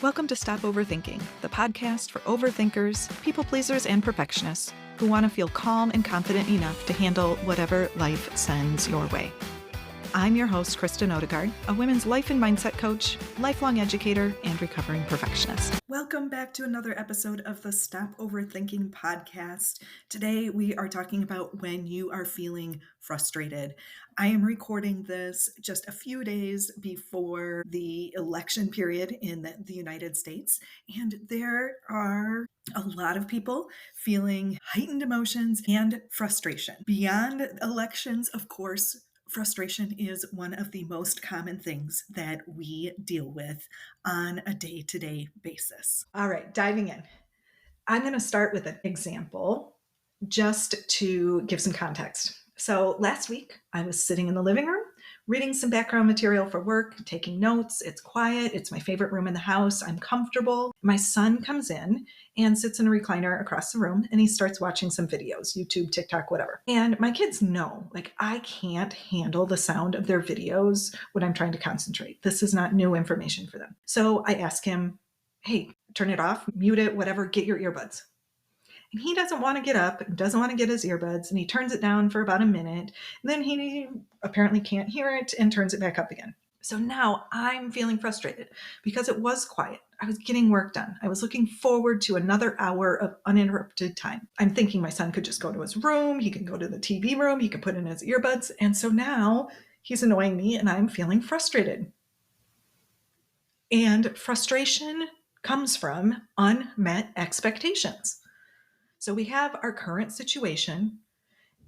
Welcome to Stop Overthinking, the podcast for overthinkers, people pleasers, and perfectionists who want to feel calm and confident enough to handle whatever life sends your way. I'm your host, Kristen, a women's life and mindset coach, lifelong educator, and recovering perfectionist. Welcome back to another episode of the Stop Overthinking podcast. Today, we are talking about when you are feeling frustrated. I am recording this just a few days before the election period in the United States, and there are a lot of people feeling heightened emotions and frustration. Beyond elections, of course, frustration is one of the most common things that we deal with on a day-to-day basis. All right, diving in. I'm going to start with an example just to give some context. So last week, I was sitting in the living room, reading some background material for work, taking notes. It's quiet. It's my favorite room in the house. I'm comfortable. My son comes in and sits in a recliner across the room, and he starts watching some videos, YouTube, TikTok, whatever. And my kids know, I can't handle the sound of their videos when I'm trying to concentrate. This is not new information for them. So I ask him, hey, turn it off, mute it, whatever, get your earbuds. And he doesn't want to get up, doesn't want to get his earbuds, and he turns it down for about a minute. And then he apparently can't hear it and turns it back up again. So now I'm feeling frustrated because it was quiet. I was getting work done. I was looking forward to another hour of uninterrupted time. I'm thinking my son could just go to his room. He can go to the TV room. He can put in his earbuds. And so now he's annoying me and I'm feeling frustrated. And frustration comes from unmet expectations. So we have our current situation,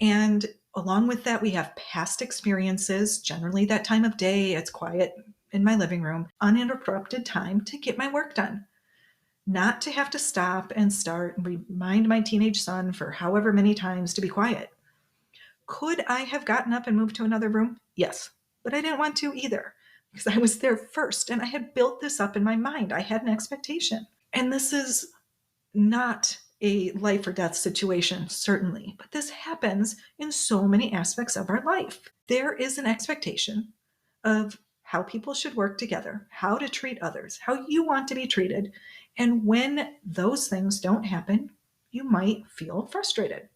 and along with that, we have past experiences, generally that time of day, it's quiet in my living room, uninterrupted time to get my work done. Not to have to stop and start and remind my teenage son for however many times to be quiet. Could I have gotten up and moved to another room? Yes, but I didn't want to either because I was there first and I had built this up in my mind. I had an expectation. And this is not a life or death situation, certainly, but this happens in so many aspects of our life. There is an expectation of how people should work together, how to treat others, how you want to be treated. And when those things don't happen, you might feel frustrated.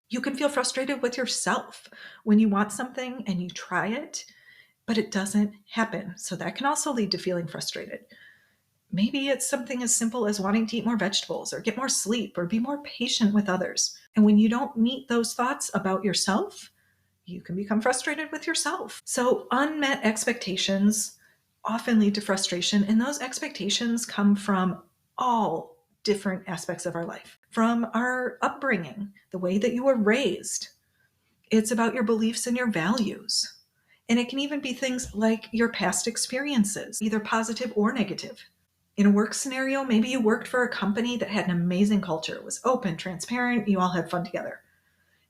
You can feel frustrated with yourself when you want something and you try it, but it doesn't happen. So that can also lead to feeling frustrated. Maybe it's something as simple as wanting to eat more vegetables or get more sleep or be more patient with others. And when you don't meet those thoughts about yourself, you can become frustrated with yourself. So unmet expectations often lead to frustration, and those expectations come from all different aspects of our life. From our upbringing, the way that you were raised. It's about your beliefs and your values. And it can even be things like your past experiences, either positive or negative. In a work scenario, maybe you worked for a company that had an amazing culture. It was open, transparent, you all had fun together.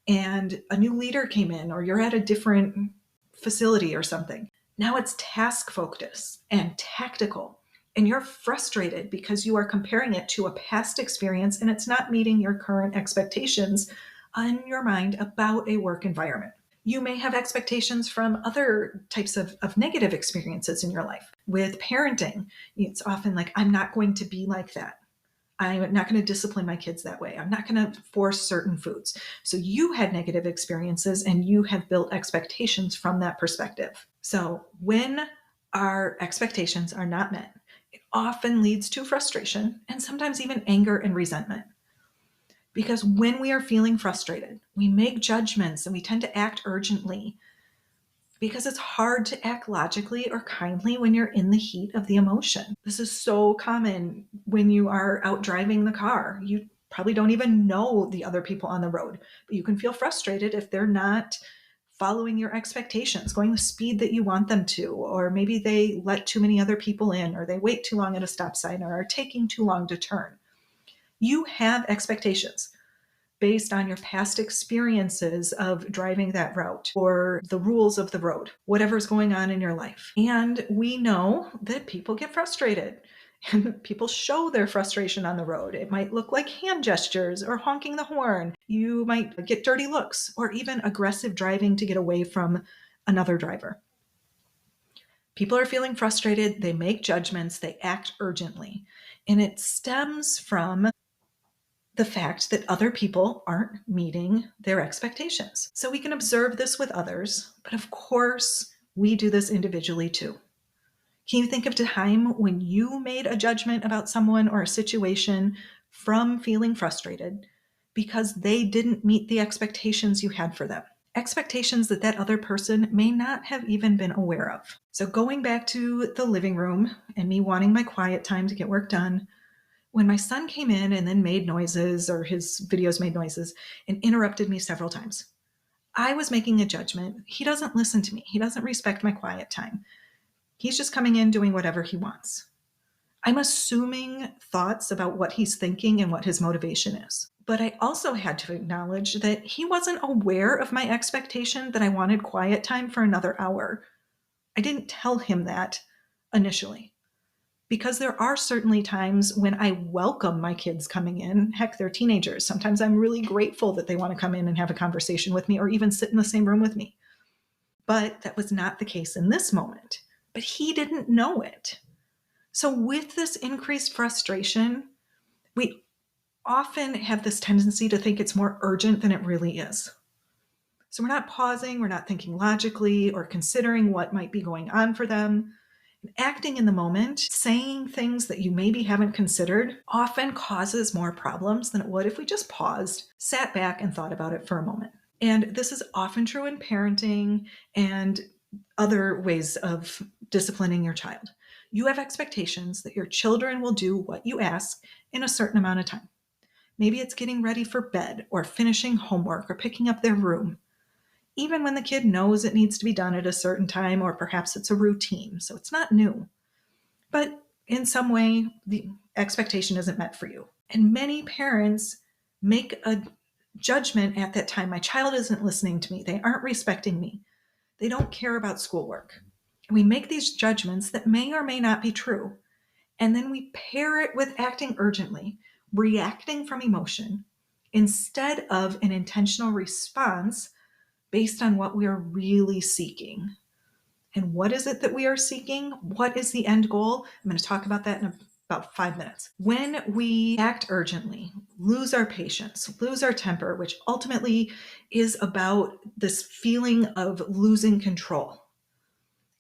And a new leader came in, or you're at a different facility or something. Now it's task focused and tactical, and you're frustrated because you are comparing it to a past experience and it's not meeting your current expectations in your mind about a work environment. You may have expectations from other types of negative experiences in your life. With parenting, it's often like, I'm not going to be like that. I'm not going to discipline my kids that way. I'm not going to force certain foods. So you had negative experiences and you have built expectations from that perspective. So when our expectations are not met, it often leads to frustration and sometimes even anger and resentment. Because when we are feeling frustrated, we make judgments and we tend to act urgently because it's hard to act logically or kindly when you're in the heat of the emotion. This is so common when you are out driving the car. You probably don't even know the other people on the road, but you can feel frustrated if they're not following your expectations, going the speed that you want them to, or maybe they let too many other people in, or they wait too long at a stop sign, or are taking too long to turn. You have expectations based on your past experiences of driving that route or the rules of the road, whatever's going on in your life. And we know that people get frustrated and people show their frustration on the road. It might look like hand gestures or honking the horn. You might get dirty looks or even aggressive driving to get away from another driver. People are feeling frustrated, they make judgments, they act urgently. And it stems from the fact that other people aren't meeting their expectations. So we can observe this with others, but of course, we do this individually too. Can you think of a time when you made a judgment about someone or a situation from feeling frustrated because they didn't meet the expectations you had for them? Expectations that that other person may not have even been aware of. So going back to the living room and me wanting my quiet time to get work done, when my son came in and then made noises, or his videos made noises and interrupted me several times, I was making a judgment. He doesn't listen to me. He doesn't respect my quiet time. He's just coming in doing whatever he wants. I'm assuming thoughts about what he's thinking and what his motivation is. But I also had to acknowledge that he wasn't aware of my expectation that I wanted quiet time for another hour. I didn't tell him that initially, because there are certainly times when I welcome my kids coming in. Heck, they're teenagers. Sometimes I'm really grateful that they want to come in and have a conversation with me or even sit in the same room with me. But that was not the case in this moment. But he didn't know it. So with this increased frustration, we often have this tendency to think it's more urgent than it really is. So we're not pausing, we're not thinking logically or considering what might be going on for them. Acting in the moment, saying things that you maybe haven't considered, often causes more problems than it would if we just paused, sat back, and thought about it for a moment. And this is often true in parenting and other ways of disciplining your child. You have expectations that your children will do what you ask in a certain amount of time. Maybe it's getting ready for bed or finishing homework or picking up their room, even when the kid knows it needs to be done at a certain time, or perhaps it's a routine, so it's not new. But in some way, the expectation isn't met for you. And many parents make a judgment at that time. My child isn't listening to me. They aren't respecting me. They don't care about schoolwork. And we make these judgments that may or may not be true. And then we pair it with acting urgently, reacting from emotion, instead of an intentional response based on what we are really seeking. And what is it that we are seeking? What is the end goal? I'm going to talk about that in about 5 minutes. When we act urgently, lose our patience, lose our temper, which ultimately is about this feeling of losing control.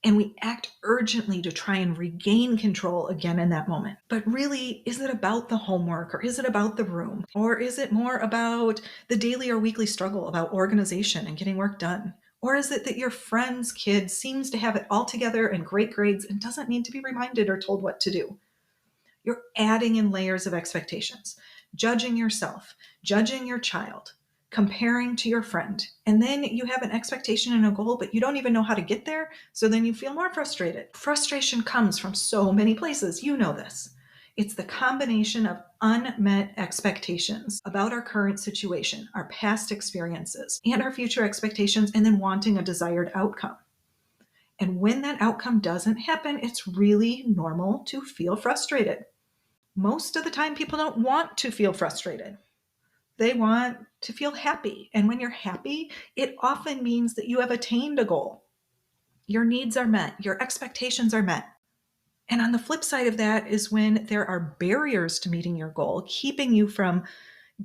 And we act urgently to try and regain control again in that moment. But really, is it about the homework, or is it about the room? Or is it more about the daily or weekly struggle about organization and getting work done? Or is it that your friend's kid seems to have it all together and great grades and doesn't need to be reminded or told what to do? You're adding in layers of expectations, judging yourself, judging your child, comparing to your friend. And then you have an expectation and a goal, but you don't even know how to get there. So then you feel more frustrated. Frustration comes from so many places. You know this. It's the combination of unmet expectations about our current situation, our past experiences, and our future expectations, and then wanting a desired outcome. And when that outcome doesn't happen, it's really normal to feel frustrated. Most of the time, people don't want to feel frustrated. They want to feel happy. And when you're happy, it often means that you have attained a goal. Your needs are met, your expectations are met. And on the flip side of that is when there are barriers to meeting your goal, keeping you from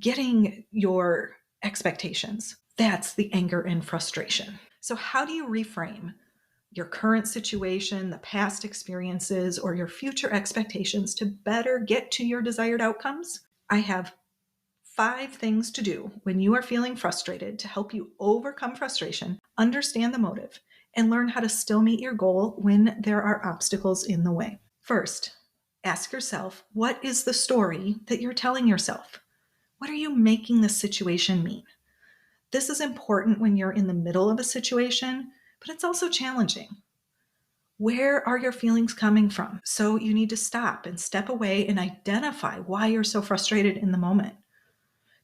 getting your expectations. That's the anger and frustration. So how do you reframe your current situation, the past experiences, or your future expectations to better get to your desired outcomes? I have 5 things to do when you are feeling frustrated to help you overcome frustration, understand the motive, and learn how to still meet your goal when there are obstacles in the way. First, ask yourself, what is the story that you're telling yourself? What are you making this situation mean? This is important when you're in the middle of a situation, but it's also challenging. Where are your feelings coming from? So you need to stop and step away and identify why you're so frustrated in the moment.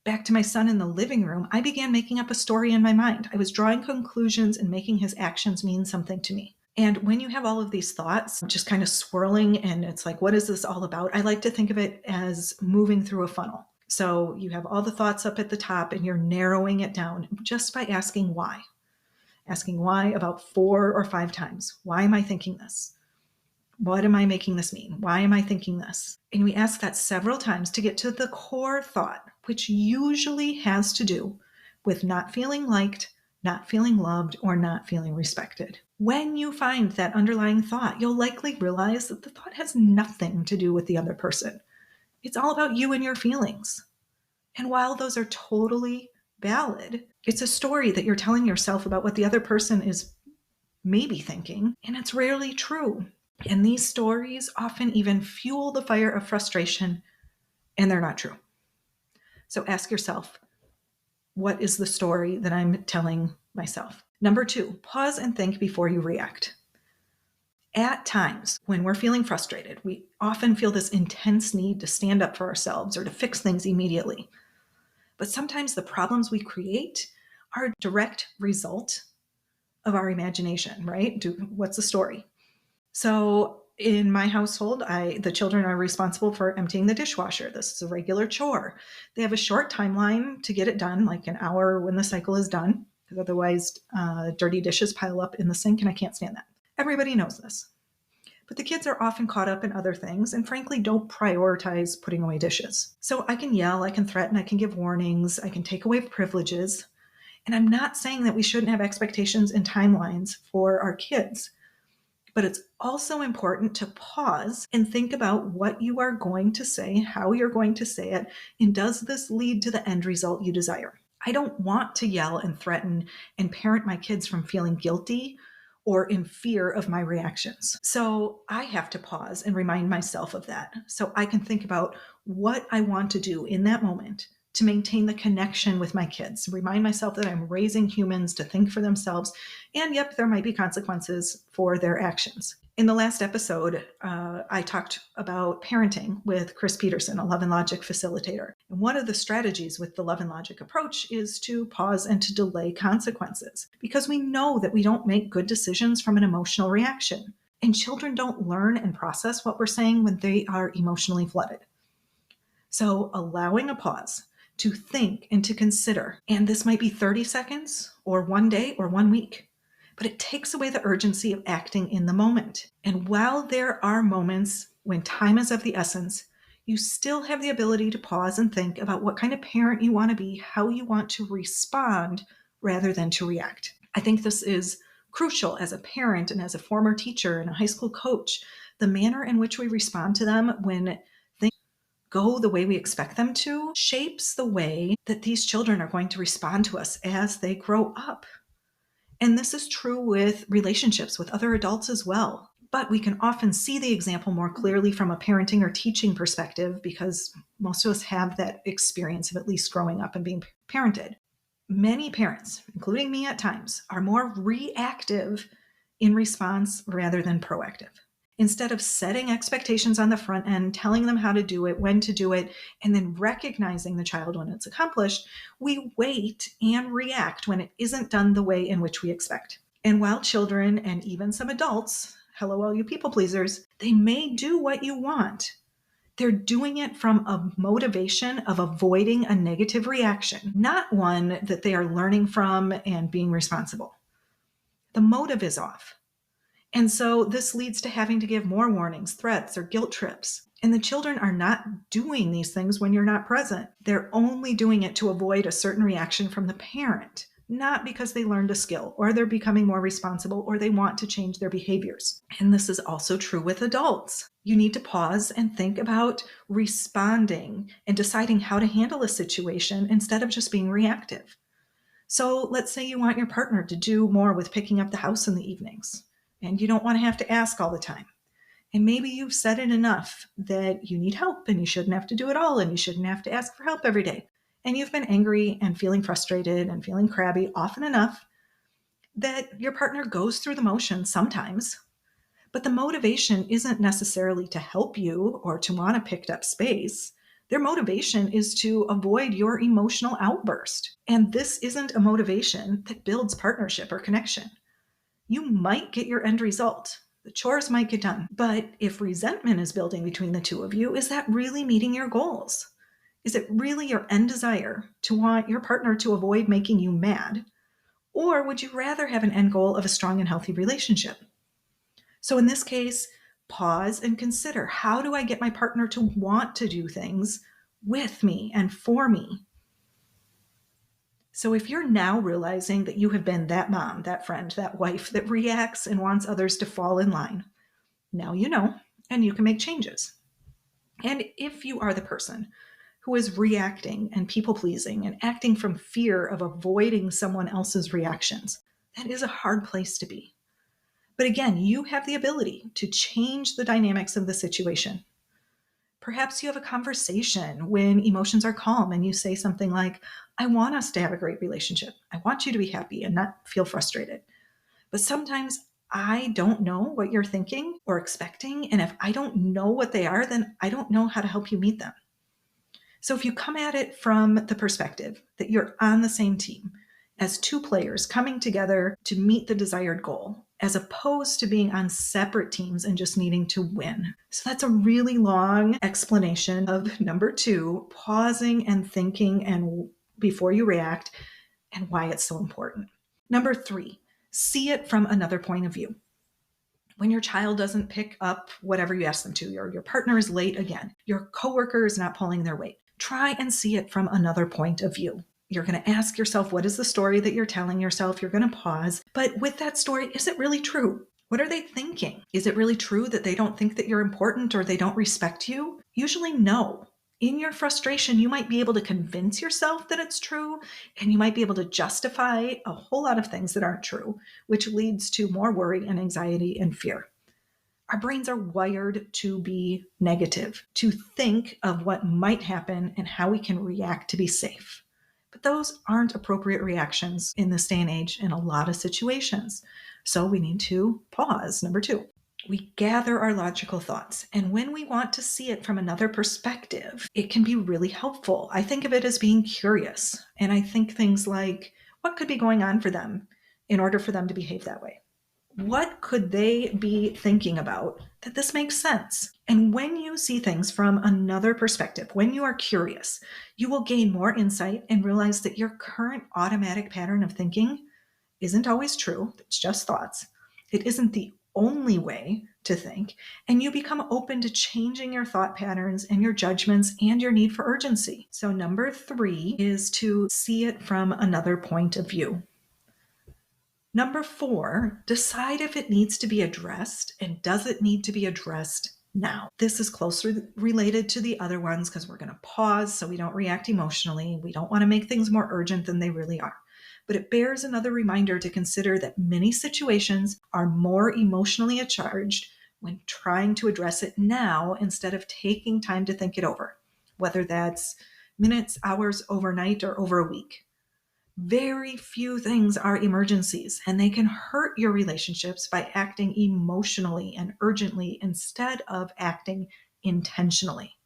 Back to my son in the living room, I began making up a story in my mind. I was drawing conclusions and making his actions mean something to me. And when you have all of these thoughts just kind of swirling and it's like, what is this all about? I like to think of it as moving through a funnel. So you have all the thoughts up at the top and you're narrowing it down just by asking why. Asking why about 4 or 5 times. Why am I thinking this? What am I making this mean? Why am I thinking this? And we ask that several times to get to the core thought, which usually has to do with not feeling liked, not feeling loved, or not feeling respected. When you find that underlying thought, you'll likely realize that the thought has nothing to do with the other person. It's all about you and your feelings. And while those are totally valid, it's a story that you're telling yourself about what the other person is maybe thinking, and it's rarely true. And these stories often even fuel the fire of frustration, and they're not true. So ask yourself, what is the story that I'm telling myself? Number 2, pause and think before you react. At times when we're feeling frustrated, we often feel this intense need to stand up for ourselves or to fix things immediately. But sometimes the problems we create are a direct result of our imagination, right? What's the story? So in my household, the children are responsible for emptying the dishwasher. This is a regular chore. They have a short timeline to get it done, like an hour when the cycle is done, because otherwise dirty dishes pile up in the sink, and I can't stand that. Everybody knows this. But the kids are often caught up in other things and frankly don't prioritize putting away dishes. So I can yell, I can threaten, I can give warnings, I can take away privileges. And I'm not saying that we shouldn't have expectations and timelines for our kids. But it's also important to pause and think about what you are going to say, how you're going to say it, and does this lead to the end result you desire? I don't want to yell and threaten and parent my kids from feeling guilty or in fear of my reactions. So I have to pause and remind myself of that so I can think about what I want to do in that moment to maintain the connection with my kids. Remind myself that I'm raising humans to think for themselves, and yep, there might be consequences for their actions. In the last episode, I talked about parenting with Chris Peterson, a Love and Logic facilitator. And one of the strategies with the Love and Logic approach is to pause and to delay consequences, because we know that we don't make good decisions from an emotional reaction. And children don't learn and process what we're saying when they are emotionally flooded. So allowing a pause to think and to consider, and this might be 30 seconds or 1 day or 1 week, but it takes away the urgency of acting in the moment. And while there are moments when time is of the essence, you still have the ability to pause and think about what kind of parent you want to be, how you want to respond rather than to react. I think this is crucial as a parent and as a former teacher and a high school coach. The manner in which we respond to them when things go the way we expect them to shapes the way that these children are going to respond to us as they grow up. And this is true with relationships with other adults as well. But we can often see the example more clearly from a parenting or teaching perspective because most of us have that experience of at least growing up and being parented. Many parents, including me at times, are more reactive in response rather than proactive. Instead of setting expectations on the front end, telling them how to do it, when to do it, and then recognizing the child when it's accomplished, we wait and react when it isn't done the way in which we expect. And while children and even some adults, hello, all you people pleasers, they may do what you want, they're doing it from a motivation of avoiding a negative reaction, not one that they are learning from and being responsible. The motive is off. And so this leads to having to give more warnings, threats, or guilt trips. And the children are not doing these things when you're not present. They're only doing it to avoid a certain reaction from the parent, not because they learned a skill or they're becoming more responsible or they want to change their behaviors. And this is also true with adults. You need to pause and think about responding and deciding how to handle a situation instead of just being reactive. So let's say you want your partner to do more with picking up the house in the evenings, and you don't want to have to ask all the time. And maybe you've said it enough that you need help and you shouldn't have to do it all and you shouldn't have to ask for help every day. And you've been angry and feeling frustrated and feeling crabby often enough that your partner goes through the motions sometimes, but the motivation isn't necessarily to help you or to want a picked up space. Their motivation is to avoid your emotional outburst. And this isn't a motivation that builds partnership or connection. You might get your end result. The chores might get done. But if resentment is building between the two of you, is that really meeting your goals? Is it really your end desire to want your partner to avoid making you mad? Or would you rather have an end goal of a strong and healthy relationship? So in this case, Pause and consider, how do I get my partner to want to do things with me and for me? So if you're now realizing that you have been that mom, that friend, that wife that reacts and wants others to fall in line, now you know, and you can make changes. And if you are the person who is reacting and people pleasing and acting from fear of avoiding someone else's reactions, that is a hard place to be. But again, you have the ability to change the dynamics of the situation. Perhaps you have a conversation when emotions are calm and you say something like, I want us to have a great relationship. I want you to be happy and not feel frustrated. But sometimes I don't know what you're thinking or expecting. And if I don't know what they are, then I don't know how to help you meet them. So if you come at it from the perspective that you're on the same team as two players coming together to meet the desired goal, as opposed to being on separate teams and just needing to win. So that's a really long explanation of number 2, pausing and thinking and before you react, and why it's so important. Number 3, see it from another point of view. When your child doesn't pick up whatever you ask them to, your partner is late again, your coworker is not pulling their weight, try and see it from another point of view. You're going to ask yourself, what is the story that you're telling yourself? You're going to pause. But with that story, is it really true? What are they thinking? Is it really true that they don't think that you're important or they don't respect you? Usually, no. In your frustration, you might be able to convince yourself that it's true, and you might be able to justify a whole lot of things that aren't true, which leads to more worry and anxiety and fear. Our brains are wired to be negative, to think of what might happen and how we can react to be safe. But those aren't appropriate reactions in this day and age in a lot of situations. So we need to pause. Number 2, we gather our logical thoughts. And when we want to see it from another perspective, it can be really helpful. I think of it as being curious. And I think things like, what could be going on for them in order for them to behave that way? What could they be thinking about that this makes sense? And when you see things from another perspective, when you are curious, you will gain more insight and realize that your current automatic pattern of thinking isn't always true. It's just thoughts. It isn't the only way to think, and you become open to changing your thought patterns and your judgments and your need for urgency. So number 3 is to see it from another point of view. Number 4, decide if it needs to be addressed and does it need to be addressed now. This is closely related to the other ones because we're going to pause so we don't react emotionally. We don't want to make things more urgent than they really are. But it bears another reminder to consider that many situations are more emotionally charged when trying to address it now instead of taking time to think it over, whether that's minutes, hours, overnight, or over a week. Very few things are emergencies, and they can hurt your relationships by acting emotionally and urgently instead of acting intentionally.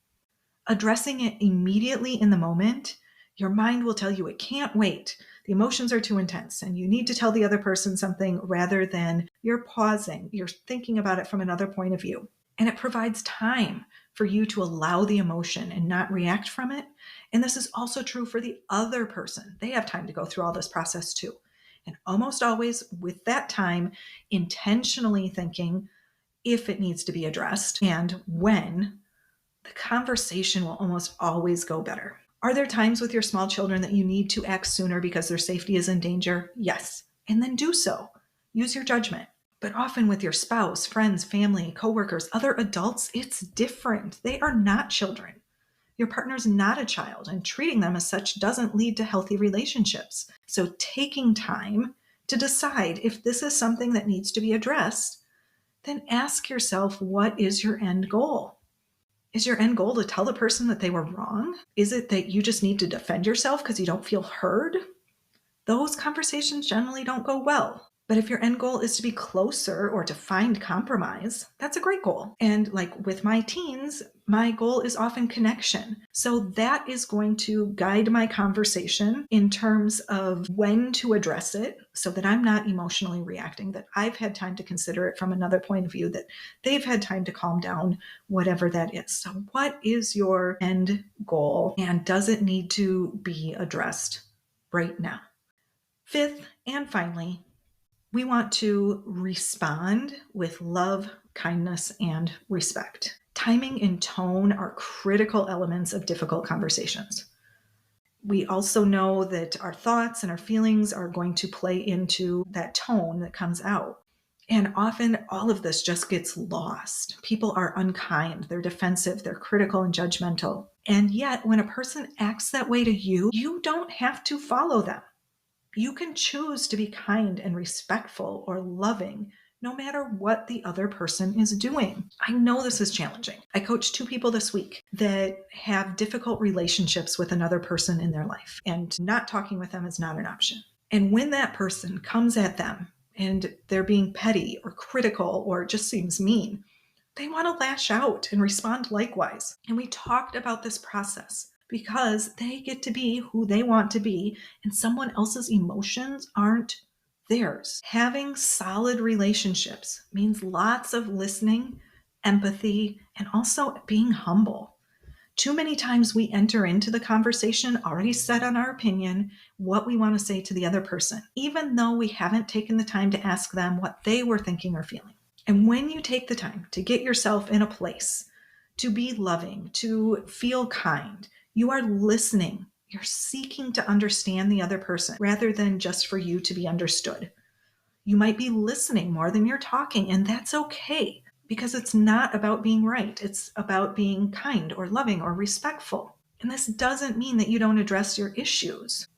Addressing it immediately in the moment, your mind will tell you it can't wait. The emotions are too intense, and you need to tell the other person something rather than you're pausing, you're thinking about it from another point of view. And it provides time for you to allow the emotion and not react from it. And this is also true for the other person. They have time to go through all this process too. And almost always with that time, intentionally thinking if it needs to be addressed and when, the conversation will almost always go better. Are there times with your small children that you need to act sooner because their safety is in danger? Yes. And then do so. Use your judgment. But often with your spouse, friends, family, coworkers, other adults, it's different. They are not children. Your partner's not a child, and treating them as such doesn't lead to healthy relationships. So taking time to decide if this is something that needs to be addressed, then ask yourself, what is your end goal? Is your end goal to tell the person that they were wrong? Is it that you just need to defend yourself because you don't feel heard? Those conversations generally don't go well. But if your end goal is to be closer or to find compromise, that's a great goal. And like with my teens, my goal is often connection. So that is going to guide my conversation in terms of when to address it so that I'm not emotionally reacting, that I've had time to consider it from another point of view, that they've had time to calm down, whatever that is. So what is your end goal, and does it need to be addressed right now? 5th, and finally, we want to respond with love, kindness, and respect. Timing and tone are critical elements of difficult conversations. We also know that our thoughts and our feelings are going to play into that tone that comes out. And often all of this just gets lost. People are unkind, they're defensive, they're critical and judgmental. And yet, when a person acts that way to you, you don't have to follow them. You can choose to be kind and respectful or loving no matter what the other person is doing. I know this is challenging. I coached 2 people this week that have difficult relationships with another person in their life, and not talking with them is not an option. And when that person comes at them and they're being petty or critical or just seems mean, they want to lash out and respond likewise. And we talked about this process because they get to be who they want to be, and someone else's emotions aren't theirs. Having solid relationships means lots of listening, empathy, and also being humble. Too many times we enter into the conversation already set on our opinion, what we want to say to the other person, even though we haven't taken the time to ask them what they were thinking or feeling. And when you take the time to get yourself in a place to be loving, to feel kind, you are listening. You're seeking to understand the other person rather than just for you to be understood. You might be listening more than you're talking, and that's okay because it's not about being right. It's about being kind or loving or respectful. And this doesn't mean that you don't address your issues.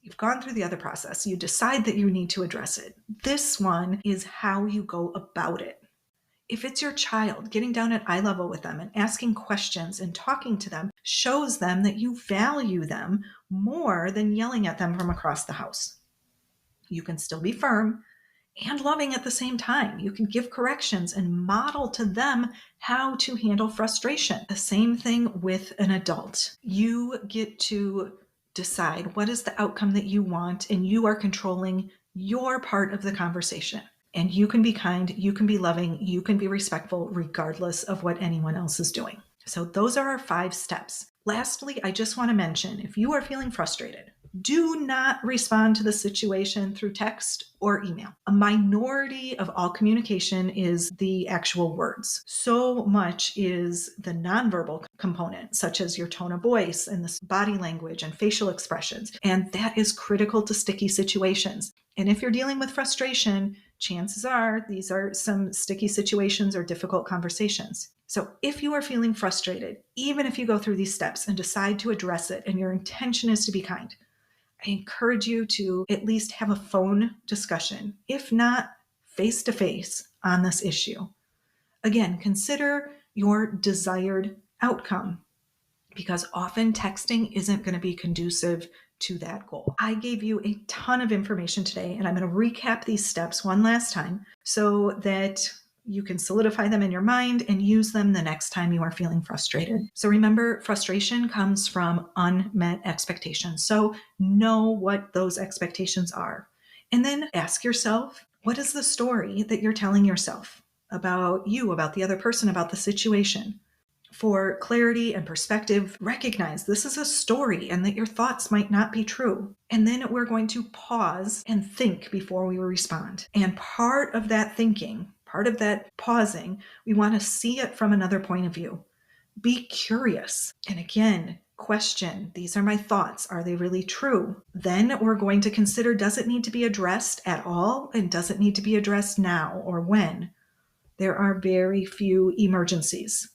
You've gone through the other process. You decide that you need to address it. This one is how you go about it. If it's your child, getting down at eye level with them and asking questions and talking to them shows them that you value them more than yelling at them from across the house. You can still be firm and loving at the same time. You can give corrections and model to them how to handle frustration. The same thing with an adult. You get to decide what is the outcome that you want, and you are controlling your part of the conversation. And you can be kind, you can be loving, you can be respectful, regardless of what anyone else is doing. So those are our 5 steps. Lastly, I just want to mention, if you are feeling frustrated, do not respond to the situation through text or email. A minority of all communication is the actual words. So much is the nonverbal component, such as your tone of voice and the body language and facial expressions. And that is critical to sticky situations. And if you're dealing with frustration, chances are these are some sticky situations or difficult conversations. So if you are feeling frustrated, even if you go through these steps and decide to address it and your intention is to be kind, I encourage you to at least have a phone discussion, if not face-to-face, on this issue. Again, consider your desired outcome, because often texting isn't going to be conducive to that goal. I gave you a ton of information today, and I'm going to recap these steps one last time so that you can solidify them in your mind and use them the next time you are feeling frustrated. So remember, frustration comes from unmet expectations. So know what those expectations are. And then ask yourself, what is the story that you're telling yourself about you, about the other person, about the situation? For clarity and perspective, recognize this is a story and that your thoughts might not be true. And then we're going to pause and think before we respond. And part of that thinking, part of that pausing, we want to see it from another point of view. Be curious. And again, question, these are my thoughts. Are they really true? Then we're going to consider, does it need to be addressed at all? And does it need to be addressed now or when? There are very few emergencies.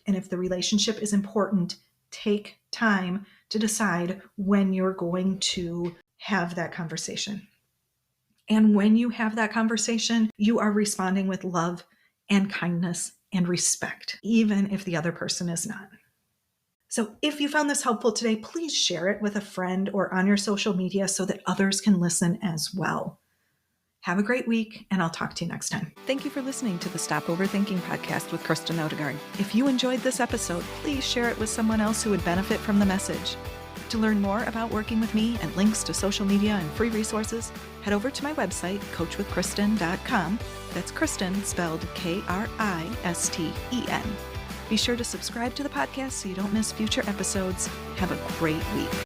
And if the relationship is important, take time to decide when you're going to have that conversation. And when you have that conversation, you are responding with love and kindness and respect, even if the other person is not. So if you found this helpful today, please share it with a friend or on your social media so that others can listen as well. Have a great week, and I'll talk to you next time. Thank you for listening to the Stop Overthinking podcast with Kristen Odegaard. If you enjoyed this episode, please share it with someone else who would benefit from the message. To learn more about working with me and links to social media and free resources, head over to my website, coachwithkristen.com. That's Kristen spelled Kristen. Be sure to subscribe to the podcast so you don't miss future episodes. Have a great week.